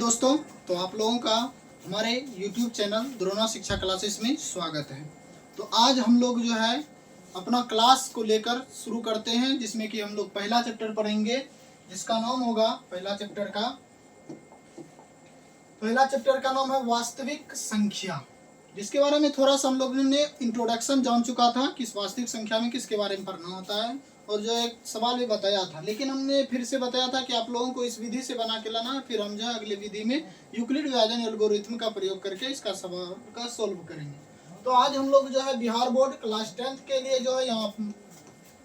दोस्तों, तो आप लोगों का हमारे YouTube चैनल द्रोणा शिक्षा क्लासेस में स्वागत है। तो आज हम लोग जो है अपना क्लास को लेकर शुरू करते हैं, जिसमें कि हम लोग पहला चैप्टर पढ़ेंगे, जिसका नाम होगा पहला चैप्टर का नाम है वास्तविक संख्या, जिसके बारे में थोड़ा सा हम लोगों ने इंट्रोडक्शन जान चुका था कि वास्तविक संख्या में किसके बारे में पढ़ना होता है, और जो एक सवाल भी बताया था। लेकिन हमने फिर से बताया था कि आप लोगों को इस विधि से बना के लाना है, फिर हम जो है अगले विधि में यूक्लिड विभाजन एल्गोरिथम का प्रयोग करके इसका सवाल का सोल्व करेंगे। तो आज हम लोग जो है बिहार बोर्ड क्लास 10th के लिए जो है यहाँ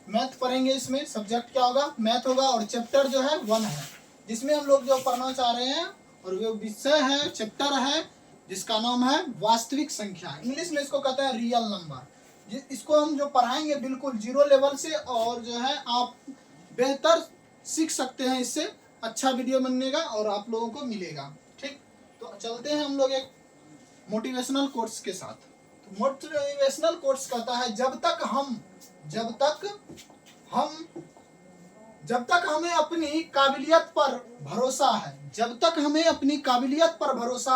मैथ पढ़ेंगे। इसमें सब्जेक्ट क्या होगा? मैथ होगा, और चैप्टर जो है 1 है, जिसमें हम लोग जो पढ़ना चाह रहे हैं, और वो विषय है, चैप्टर है, जिसका नाम है वास्तविक संख्या। इंग्लिश में इसको कहते हैं रियल नंबर। इसको हम जो पढ़ाएंगे बिल्कुल 0 लेवल से, और जो है आप बेहतर सीख सकते हैं इससे। अच्छा वीडियो बनेगा और आप लोगों को मिलेगा। ठीक, तो चलते हैं हम लोग एक मोटिवेशनल कोट्स के साथ। तो मोटिवेशनल कोट्स कहता है, जब तक हमें अपनी काबिलियत पर भरोसा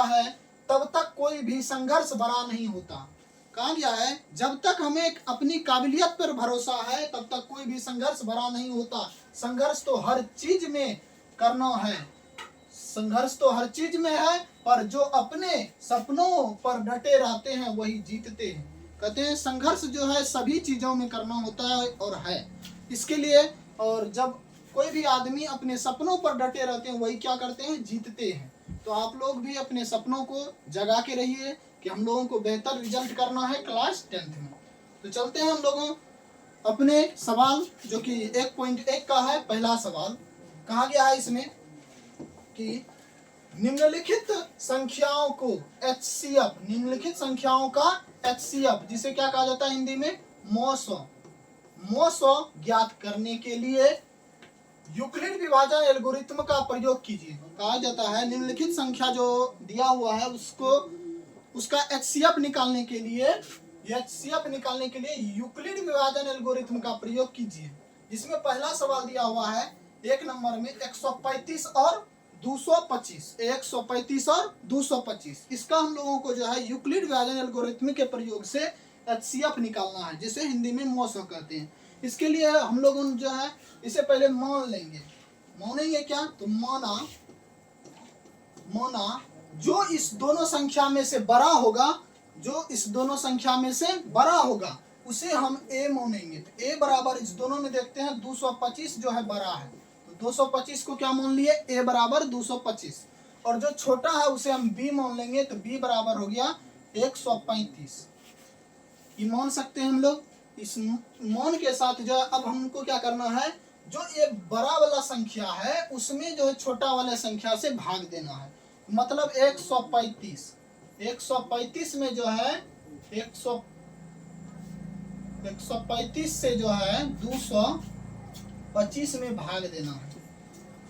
है, तब तक कोई भी संघर्ष बड़ा नहीं होता। कहा गया है, जब तक हमें अपनी काबिलियत पर भरोसा है, तब तक कोई भी संघर्ष बड़ा नहीं होता। संघर्ष तो हर चीज में करना है, पर जो अपने सपनों पर डटे रहते हैं वही जीतते हैं। कहते हैं संघर्ष जो है सभी चीजों में करना होता है और है इसके लिए। और जब कोई भी आदमी अपने सपनों पर डटे रहते हैं, वही क्या करते हैं? जीतते हैं। तो आप लोग भी अपने सपनों को जगा के रहिए कि हम लोगों को बेहतर रिजल्ट करना है क्लास 10th में। तो चलते हैं हम लोगों अपने सवाल, जो कि 1.1 का है। पहला सवाल कहा गया है इसमें कि निम्नलिखित संख्याओं का HCF, जिसे क्या कहा जाता है हिंदी में? मौसो ज्ञात करने के लिए यूक्लिड विभाजन एल्गोरिथम का प्रयोग कीजिए। कहा जाता है निम्नलिखित संख्या जो दिया हुआ है उसका HCF निकालने के लिए यूक्लिड विभाजन एल्गोरिथम का प्रयोग कीजिए। जिसमें पहला सवाल दिया हुआ है 1 नंबर में 135 और 225। इसका हम लोगों को जो है यूक्लिड विभाजन एल्गोरिथम के प्रयोग से HCF निकालना है, जिसे हिंदी में मौसो कहते हैं। इसके लिए हम लोग जो है इसे पहले मानेंगे क्या? तो माना जो इस दोनों संख्या में से बड़ा होगा उसे हम A मानेंगे। तो A बराबर, इस दोनों में देखते हैं 225 जो है बड़ा है, तो 225 को क्या मान लिए? A बराबर 225। और जो छोटा है उसे हम B मान लेंगे, तो B बराबर हो गया 135। ये मान सकते हैं हम लोग। इस मान के साथ जो अब हमको क्या करना है, जो ये बड़ा वाला संख्या है उसमें जो है छोटा वाले संख्या से भाग देना है। मतलब 135 में जो है 135 से जो है 225 में भाग देना है।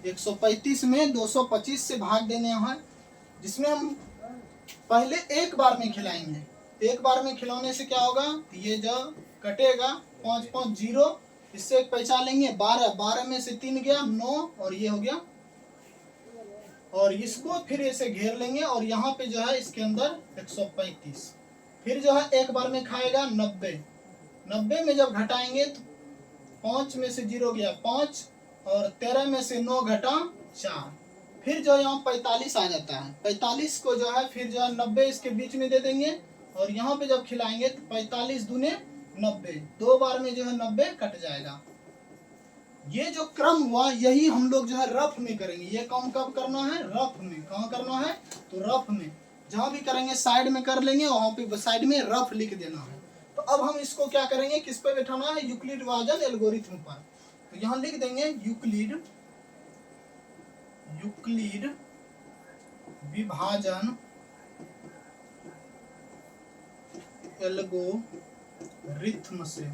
135 में 225 से भाग देने हैं, जिसमें हम पहले एक बार में खिलाएंगे। एक बार में खिलाने से क्या होगा? ये जो कटेगा 5 5 0, इससे एक पहचान लेंगे 12 में से 3 गया 9, और ये हो गया, और इसको फिर ऐसे घेर लेंगे, और यहाँ पे जो है इसके अंदर 135। फिर जो है एक बार में खाएगा 90 में जब घटाएंगे तो 5 में से 0 गया 5, और 13 में से 9 घटा 4। फिर जो यहाँ 45 आ जाता है। 45 को जो है फिर जो है 90 इसके बीच में दे देंगे, और यहाँ पे जब खिलाएंगे तो 45 दूने 90, 2 बार में जो है 90 कट जाएगा। ये जो क्रम हुआ यही हम लोग जो है रफ में करेंगे। ये काम कब करना है? रफ में। कहाँ करना है? तो रफ में। जहाँ भी करेंगे साइड में कर लेंगे, वहाँ पे साइड में रफ लिख देना है। तो अब हम इसको क्या करेंगे? किस पे बैठाना है? यूक्लिड विभाजन एल्गोरिथम पर। तो यहाँ लिख देंगे यूक्लिड विभाजन एल्गोरिथम से।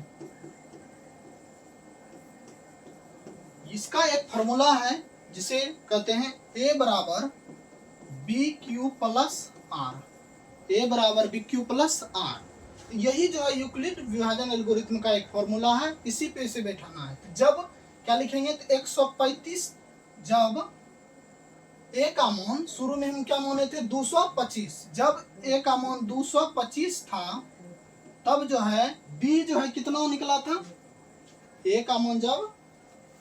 इसका एक फॉर्मूला है जिसे कहते हैं A बराबर BQ प्लस R। यही जो है यूक्लिड विभाजन एल्गोरिथम का एक फॉर्मूला है, इसी पे इसे बैठाना है। जब क्या लिखेंगे? तो 135 जब ए का मान शुरू में हम क्या माने थे 225। जब ए का मान 225 था तब जो है बी जो है कितना निकला था, ए का मान जब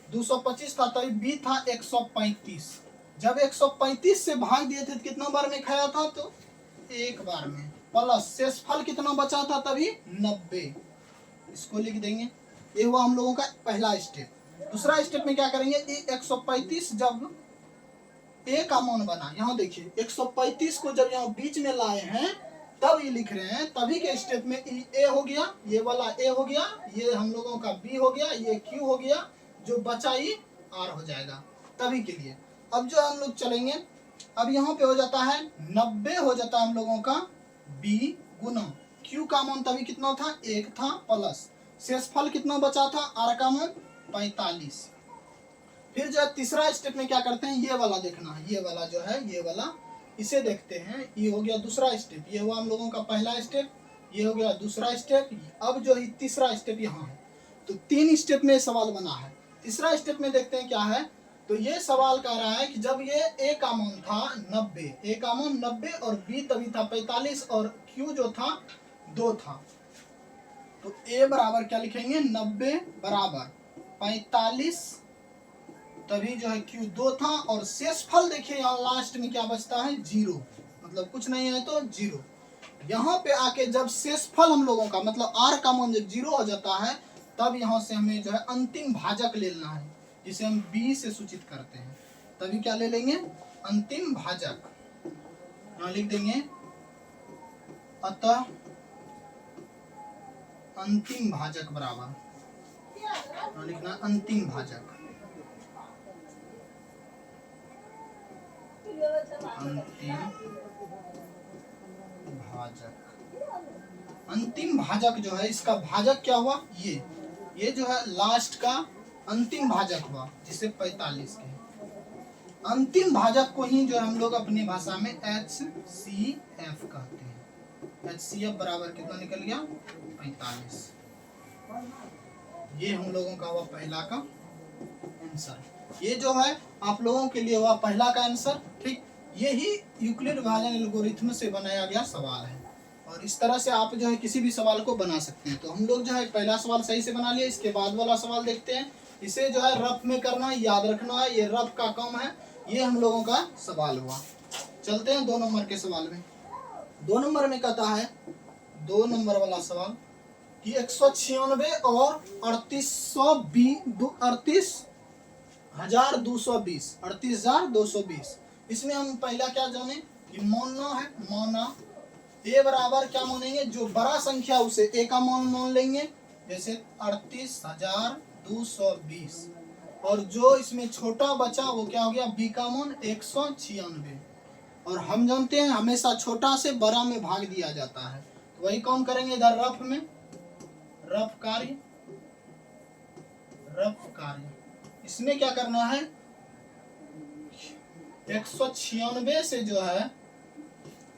225 था तभी बी था 135। जब 135 से भाग दिए थे तो कितना बार में खाया था, तो एक बार में, प्लस शेषफल कितना बचा था तभी 90। इसको लिख देंगे। ये हुआ हम लोगों का पहला स्टेप। दूसरा स्टेप में क्या करेंगे, 135 जब ए का मान बना, यहाँ देखिए 135 को जब यहाँ बीच में लाए हैं तब ये लिख रहे हैं, तभी के स्टेप में ए हो गया, ये वाला ए हो गया, ये हम लोगों का बी हो गया, ये क्यू हो गया, जो बचा ही आर हो जाएगा तभी के लिए। अब जो हम लोग चलेंगे, अब यहाँ पे हो जाता है 90 हो जाता है हम लोगों का बी गुना क्यू का मान तभी कितना था 1 था, प्लस शेषफल कितना बचा था आर का मान 45। फिर जो तीसरा स्टेप में क्या करते हैं, ये वाला देखना है, ये वाला जो है ये वाला इसे देखते हैं। ये हो गया दूसरा स्टेप, ये हुआ हम लोगों का पहला स्टेप, ये हो गया दूसरा स्टेप। अब जो तीसरा स्टेप यहाँ है, तो 3 स्टेप में सवाल बना है। तीसरा स्टेप में देखते हैं क्या है, तो ये सवाल कह रहा है कि जब ये ए का मान था 90, ए का मान 90 और बी तभी था 45 और क्यू जो था 2 था, तो ए बराबर क्या लिखेंगे 90 बराबर 45, तभी जो है क्यू 2 था, और शेषफल देखिए यहाँ लास्ट में क्या बचता है 0, मतलब कुछ नहीं है तो 0। यहाँ पे आके जब शेषफल हम लोगों का मतलब आर का मान जब 0 हो जाता है तब यहाँ से हमें जो है अंतिम भाजक ले लेना है, जिसे हम बी से सूचित करते हैं। तभी क्या ले लेंगे अंतिम भाजक, यहाँ लिख देंगे अतः अंतिम भाजक बराबर, यहाँ लिखना अंतिम भाजक, अंतिम भाजक। अंतिम भाजक जो है इसका भाजक क्या हुआ, ये जो है लास्ट का अंतिम भाजक हुआ, जिसे 45 के अंतिम भाजक को ही जो हम लोग अपनी भाषा में HCF कहते हैं। HCF बराबर कितना निकल गया 45। ये हम लोगों का हुआ पहला का आंसर। ये जो है आप लोगों के लिए हुआ पहला का आंसर। ठीक, यही यूक्लिड विभाजन एल्गोरिथम से बनाया गया सवाल है, और इस तरह से आप जो है किसी भी सवाल को बना सकते हैं। तो हम लोग जो है पहला सवाल सही से बना लिया, इसके बाद वाला सवाल देखते हैं। इसे जो है रफ में करना है, याद रखना है, ये रफ का काम है। ये हम लोगों का सवाल हुआ। चलते हैं 2 नंबर के सवाल में। 2 नंबर में कहता है, 2 नंबर वाला सवाल कि 196 और 38,220, इसमें हम पहला क्या जाने कि मानना है, माना ए बराबर क्या मानेंगे, जो बड़ा संख्या उसे ए का मान लेंगे, जैसे 38,220, और जो इसमें छोटा बचा वो क्या हो गया बी का मान 196। और हम जानते हैं हमेशा छोटा से बड़ा में भाग दिया जाता है, तो वही काम करेंगे इधर रफ में, रफ कार्य। इसमें क्या करना है, 196 से जो है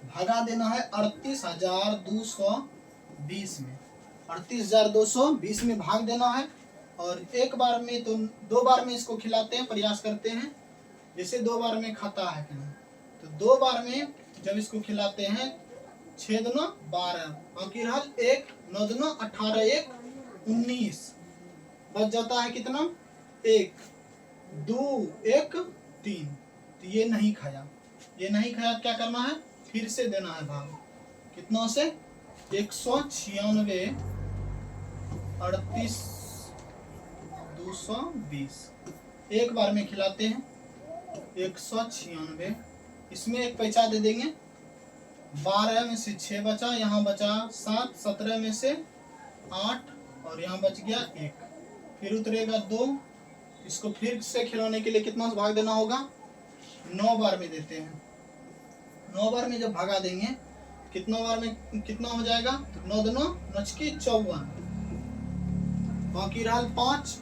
भगा देना है 38,220 में, 38,220 में भाग देना है। और एक बार में तो 2 बार में इसको खिलाते हैं, प्रयास करते हैं, जैसे 2 बार में खाता है तो 2 बार में जब इसको खिलाते हैं 6 दूना 12, बाकी रहा 1 9 दूना 18, 1 19, बच जाता है कितना 1 2 1 3। तो ये नहीं खाया, क्या करना है, फिर से देना है भाग, कितना से 196 38,220, एक बार में खिलाते हैं 196, इसमें एक पैसा दे देंगे, 12 में से 6 बचा, यहाँ बचा 7, 17 में से 8 और यहाँ बच गया 1, फिर उतरेगा 2। इसको फिर से खिलाने के लिए कितना भाग देना होगा, 9 बार में देते हैं। 9 बार में जब भगा देंगे कितना बार में कितना हो जाएगा, तो 9 दूना 54, बाकी रहा 5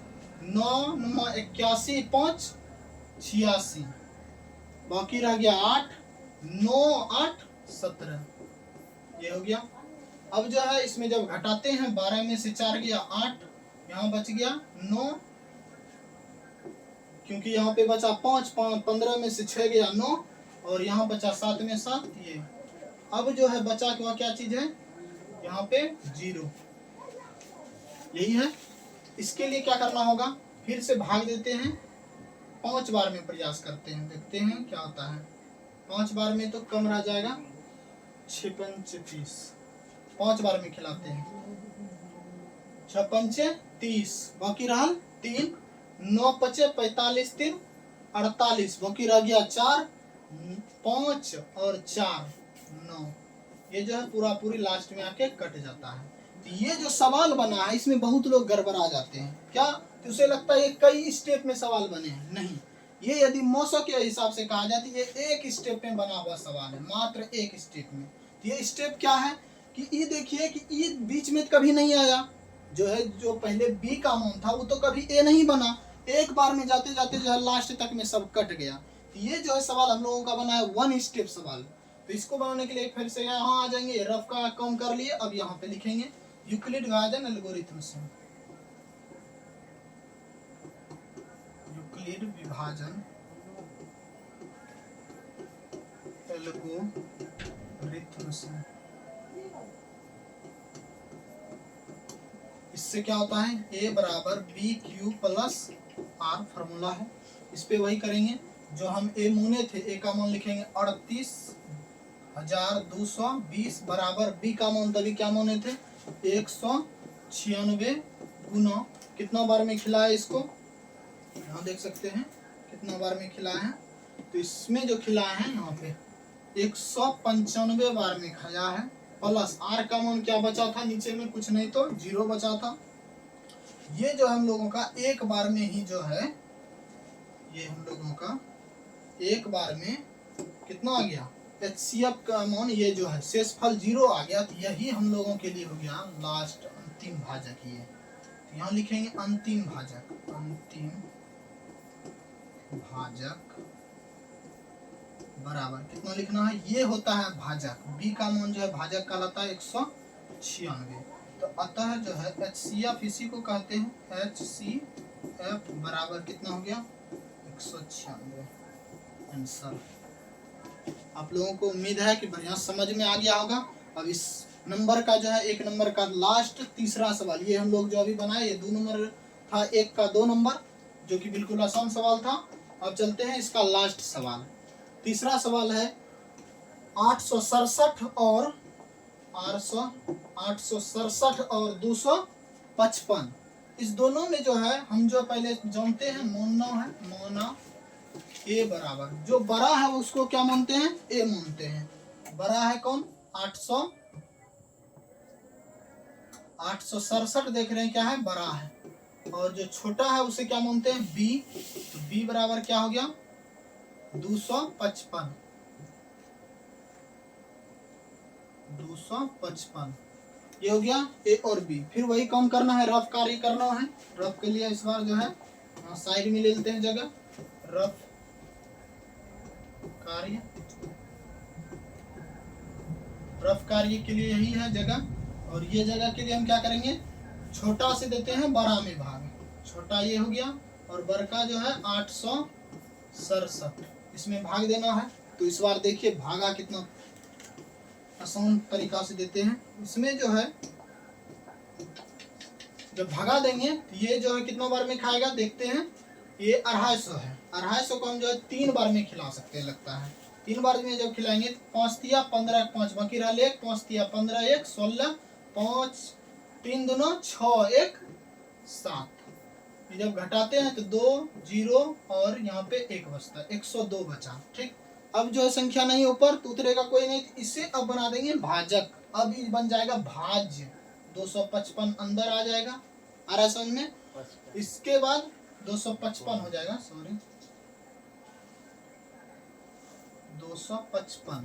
9 9 81 5 86, बाकी रह गया 8 9 8 17, ये हो गया। अब जो है इसमें जब घटाते हैं 12 में से 4 गया 8, यहाँ बच गया 9, क्योंकि यहाँ पे बचा 5 15 में से 6 गया 9, और यहाँ बचा 7 में 7 ये। अब जो है बचा हुआ क्या चीज है, यहाँ पे 0, यही है। इसके लिए क्या करना होगा, फिर से भाग देते हैं, 5 बार में प्रयास करते हैं, देखते हैं क्या होता है। 5 बार में तो कम रह जाएगा, 6 पंचे 30, 5 बार में खिलाते हैं, 6 पंचे 30, बाकी रहा 3, 9 पचे 45, 3 48, बाकी रह गया 4, 5 और 4 9। ये जो है पूरा पूरी लास्ट में आके कट जाता है। तो ये जो सवाल बना है इसमें बहुत लोग गड़बड़ा जाते हैं, क्या तो उसे लगता है ये कई स्टेप में सवाल बने हैं, नहीं। ये यदि मौसम के हिसाब से कहा जाए तो ये एक स्टेप में बना हुआ सवाल है, मात्र एक स्टेप में। तो ये स्टेप क्या है कि ये देखिए कि ये बीच में कभी नहीं आया, जो है जो पहले बी का मान था वो तो कभी ए नहीं बना, एक बार में जाते जाते जो है लास्ट तक में सब कट गया। तो ये जो है सवाल हम लोगों का बना है 1 स्टेप सवाल। तो इसको बनाने के लिए फिर से यहाँ आ जाएंगे, रफ का कम कर लिए, अब यहाँ पे लिखेंगे यूक्लिड विभाजन एल्गोरिथम से, यूक्लिड विभाजन एल्गोरिथम से। इससे क्या होता है, a बराबर B Q plus R formula है। इस पे वही करेंगे जो हम a मूने थे, a का मान लिखेंगे 38,220 बराबर b का मान तभी क्या माने थे 196 गुना कितना बार में खिलाया इसको, यहाँ देख सकते हैं कितना बार में खिलाया है। तो इसमें जो खिलाया है यहाँ पे 195 बार में खाया है, प्लस आर का मान क्या बचा था, नीचे में कुछ नहीं तो 0 बचा था। ये जो हम लोगों का एक बार में ही जो है, ये हम लोगों का एक बार में कितना आ गया HCF का मान, ये जो है शेषफल 0 आ गया। तो यही हम लोगों के लिए हो गया लास्ट अंतिम भाजक। ये तो यहाँ लिखेंगे अंतिम भाजक, अंतिम भाजक बराबर कितना लिखना है, ये होता है भाजक, बी का मान जो है भाजक कहलाता है 196। तो अतः जो है HCF इसी को कहते हैं, HCF बराबर कितना हो गया 196 आंसर। आप लोगों को उम्मीद है कि बढ़िया समझ में आ गया होगा। अब इस नंबर का जो है 1 नंबर का लास्ट तीसरा सवाल, ये हम लोग जो अभी बनाए ये 2 नंबर था, 1 का 2 नंबर जो कि बिल्कुल आसान सवाल था। अब चलते हैं इसका लास्ट सवाल। तीसरा सवाल है 867 और 255, इस दोनों में जो है हम जो पहले जानते हैं मोना है, मोना ए बराबर जो बड़ा है उसको क्या मानते हैं, ए मानते हैं। बड़ा है कौन 867 देख रहे हैं क्या है बड़ा है, और जो छोटा है उसे क्या मानते हैं बी। तो बी बराबर क्या हो गया 255, 255 ये हो गया ए और बी। फिर वही काम करना है, रफ कार्य करना है। रफ के लिए इस बार जो है साइड में ले लेते हैं जगह, रफ कार्य, रफ कार्य के लिए यही है जगह। और ये जगह के लिए हम क्या करेंगे, छोटा से देते हैं बड़ा में भाग, छोटा ये हो गया और बड़का जो है 867 इसमें भाग देना है। तो इस बार देखिए भागा कितना आसान तरीका से देते हैं। इसमें जो है जब भगा देंगे तो ये जो है कितना बार में खाएगा देखते हैं, ये 250 है, 250 को हम जो है 3 बार में खिला सकते हैं लगता है। 3 बार में जब खिलाएंगे 5 तिया 15 5 बाकी रहा 1 5 तिया 15 1 16 5 3 दूना 6 1 7। जब घटाते हैं तो 2 0 और यहाँ पे 1 बचता है, 102 बचा। ठीक, अब जो है संख्या नहीं ऊपर तो उतरेगा कोई नहीं, इसे अब बना देंगे भाजक। अब ये बन जाएगा भाज्य, 255 अंदर आ जाएगा, आ रहा है समझ में। इसके बाद 255 हो जाएगा, सॉरी 255।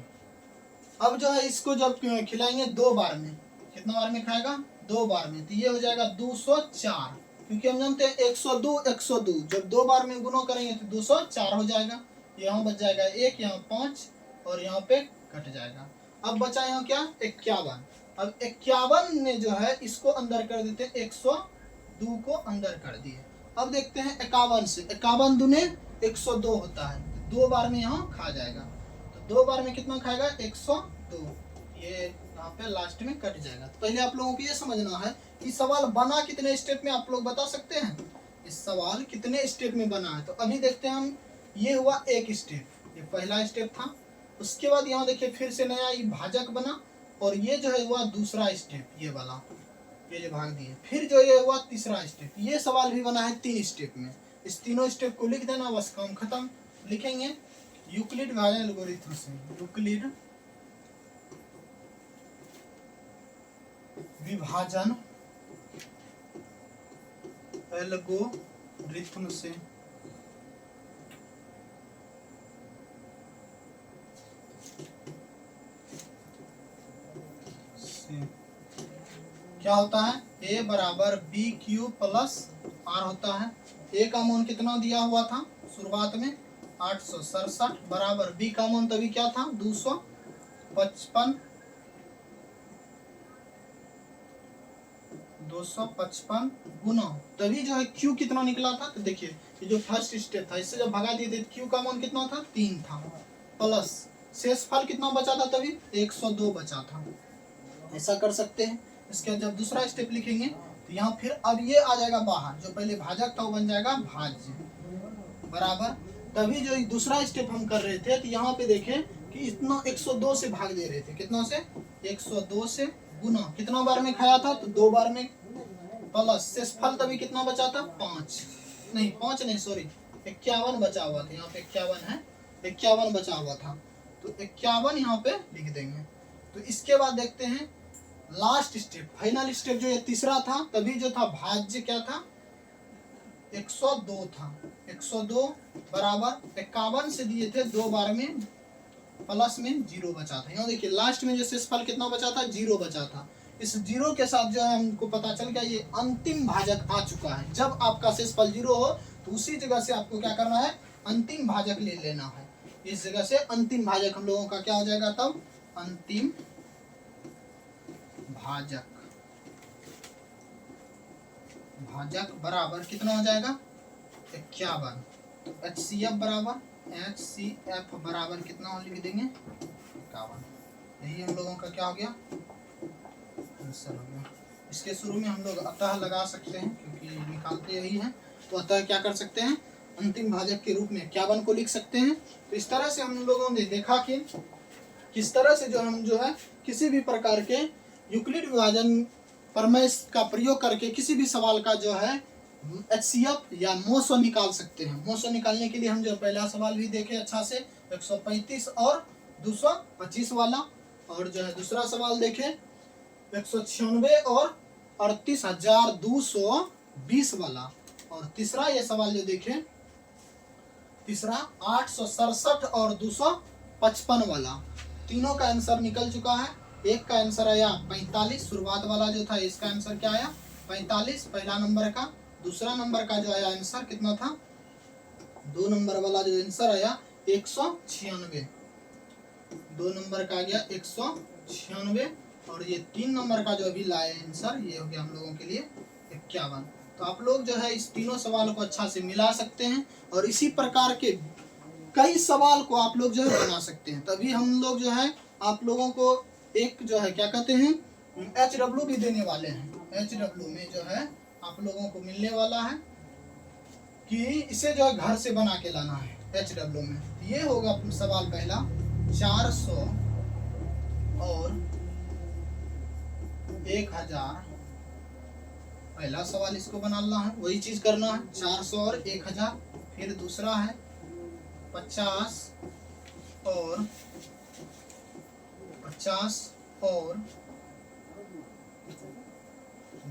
अब जो है इसको जब खिलाएंगे 2 बार में, कितना बार में खाएगा 2 बार में, तो ये हो जाएगा 204, क्योंकि हम जानते हैं 102 102 जब 2 बार में गुणा करेंगे तो 204 हो जाएगा। यहाँ बच जाएगा 1, यहाँ 5 और यहाँ पे कट जाएगा। अब बचा यहाँ क्या 51। अब 51 में जो है इसको अंदर कर देते हैं, 102 को अंदर कर दिए। अब देखते हैं 51 से, 51 दूने 102 होता है, 2 बार में यहाँ खा जाएगा। तो 2 बार में कितना खाएगा 102, ये यहाँ पे लास्ट में कट जाएगा। तो पहले आप लोगों को ये समझना है कि सवाल बना कितने स्टेप में, आप लोग बता सकते हैं इस सवाल कितने स्टेप में बना है। तो अभी देखते हैं हम, ये हुआ एक स्टेप, ये पहला स्टेप था। उसके बाद यहाँ देखिए फिर से नया ये भाजक बना, और ये जो है हुआ दूसरा स्टेप, ये वाला, ये जो भाग दिए। फिर जो ये हुआ तीसरा स्टेप। ये सवाल भी बना है 3 स्टेप में। इस तीनों स्टेप को लिख देना, बस काम खत्म। लिखेंगे यूक्लिड विभाजन एल्गोरिथ्म से, यूक्लिड विभाजन एल्गोरिथ्म से क्या होता है, a बराबर बी क्यू प्लस आर होता है। a का मान कितना दिया हुआ था शुरुआत में 867 बराबर b का मान तभी क्या था 255 गुना, तभी जो है q कितना निकला था। तो देखिए ये जो फर्स्ट स्टेप था, इससे जब भगा दिए थे q का मान कितना था 3 था, प्लस शेष फल कितना बचा था तभी 102 बचा था। ऐसा कर सकते हैं। इसके जब दूसरा स्टेप लिखेंगे तो यहाँ फिर अब ये आ जाएगा बाहर, जो पहले भाजक था वो बन जाएगा भाज्य बराबर, तभी जो दूसरा स्टेप हम कर रहे थे तो यहाँ पे देखें कि इतना 102 से भाग दे रहे थे, कितना से 102 से गुना, कितना बार में खाया था तो 2 बार में, प्लस शेष फल तभी कितना बचा था 5 नहीं सॉरी 51 बचा हुआ था, यहाँ पे 51 है, 51 बचा हुआ था, तो 51 यहाँ पे लिख देंगे। तो इसके बाद देखते हैं लास्ट स्टेप, फाइनल स्टेप जो ये तीसरा था, तभी जो था भाज्य क्या था 102 था, 102 बराबर 51 से दिए थे 2 बार में, प्लस में 0 बचा था। यहाँ देखिए लास्ट में जो शेषफल कितना बचा था 0 बचा था। इस 0 के साथ जो है हमको पता चल गया ये अंतिम भाजक आ चुका है। जब आपका शेषफल 0 हो तो उसी जगह से आपको क्या करना है, अंतिम भाजक ले लेना है। इस जगह से अंतिम भाजक हम लोगों का क्या हो जाएगा, तब अंतिम भाजक बराबर कितना हो जाएगा 51। तो HCF बराबर कितना हो लिख देंगे 51। यही हम लोगों का क्या हो गया आंसर हो गया। इसके शुरू में हम लोग अतः लगा सकते हैं क्योंकि निकालते यही है, तो अतः क्या कर सकते हैं अंतिम भाजक के रूप में 51 को लिख सकते हैं। तो इस तरह से हम लोगों ने देखा कि किस तरह से जो हम जो है किसी भी प्रकार के यूक्लिड विभाजन प्रमेय का प्रयोग करके किसी भी सवाल का जो है HCF या मोसो निकाल सकते हैं। मोसो निकालने के लिए हम जो पहला सवाल भी देखे अच्छा से 135 और 225 वाला, और जो है दूसरा सवाल देखे 196 और 38,220 वाला, और तीसरा ये सवाल जो देखे तीसरा 867 और 255 वाला। तीनों का आंसर निकल चुका है। एक का आंसर आया 45, शुरुआत वाला जो था इसका आंसर क्या आया 45 पहला नंबर का। दूसरा नंबर का जो आया आंसर कितना था, 2 नंबर वाला जो आंसर आया 196, 2 नंबर का आ गया 196, और ये 3 नंबर का जो अभी लाए आंसर ये हो गया हम लोगों के लिए 51। तो आप लोग जो है इस तीनों सवाल को अच्छा से मिला सकते हैं और इसी प्रकार के कई सवाल को आप लोग जो है बना सकते हैं। तभी हम लोग जो है आप लोगों को एक जो है क्या कहते हैं HW भी देने वाले हैं। HW में जो है आप लोगों को मिलने वाला है कि इसे जो है घर से बना के लाना है HW में। ये होगा सवाल पहला 400 और 1000, पहला सवाल इसको बनाना है, वही चीज करना है 400 और 1000। फिर दूसरा है 50 और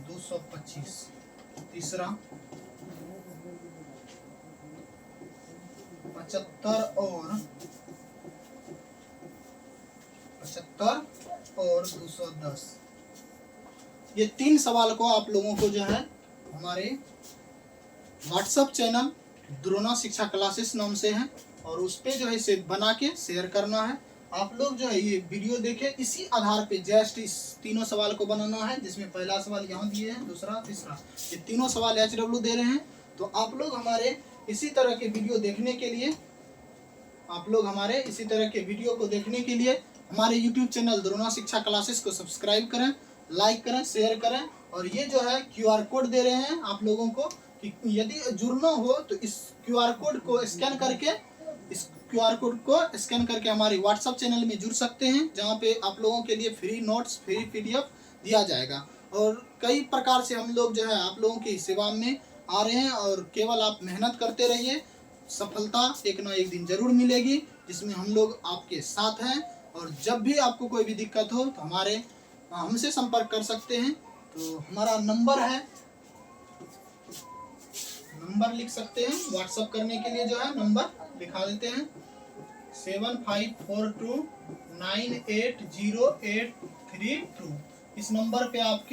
225। तीसरा 75 और 210। ये 3 सवाल को आप लोगों को जो है हमारे व्हाट्सएप चैनल द्रोणा शिक्षा क्लासेस नाम से है, और उस पे जो है इसे बना के शेयर करना है। आप लोग जो है ये वीडियो देखें, इसी आधार पे जस्ट इस तीनों सवाल को बनाना है, जिसमें पहला सवाल यहाँ दिए हैं, दूसरा तीसरा, ये तीनों सवाल HW दे रहे हैं। तो आप लोग हमारे इसी तरह के वीडियो देखने के लिए आप लोग हमारे इसी तरह के वीडियो को देखने के लिए हमारे यूट्यूब चैनल द्रोणा शिक्षा क्लासेस को सब्सक्राइब करें, लाइक करें, शेयर करें। और ये जो है QR कोड दे रहे हैं आप लोगों को कि यदि जुड़ना हो तो इस QR कोड को स्कैन करके हमारे व्हाट्सएप चैनल में जुड़ सकते हैं, जहाँ पे आप लोगों के लिए फ्री नोट्स, फ्री PDF दिया जाएगा। और कई प्रकार से हम लोग जो है आप लोगों की सेवा में आ रहे हैं, और केवल आप मेहनत करते रहिए, सफलता एक ना एक दिन जरूर मिलेगी, जिसमें हम लोग आपके साथ हैं। और जब भी आपको कोई भी दिक्कत हो तो हमसे संपर्क कर सकते हैं। तो हमारा नंबर है, नंबर लिख सकते हैं। व्हाट्सएप करने के लिए जो है नंबर लिखा देते हैं 7542980832। इस नंबर पे आप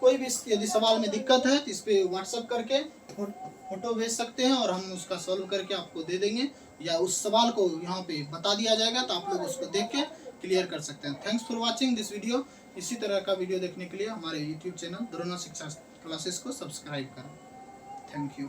कोई भी यदि सवाल में दिक्कत है तो इस पे व्हाट्सएप करके फोटो भेज सकते हैं, और हम उसका सॉल्व करके आपको दे देंगे, या उस सवाल को यहाँ पे बता दिया जाएगा तो आप लोग उसको देख के क्लियर कर सकते हैं। Thanks for watching this video. इसी तरह का वीडियो देखने के लिए हमारे यूट्यूब चैनल द्रोणा शिक्षा क्लासेस को सब्सक्राइब करें। Thank you.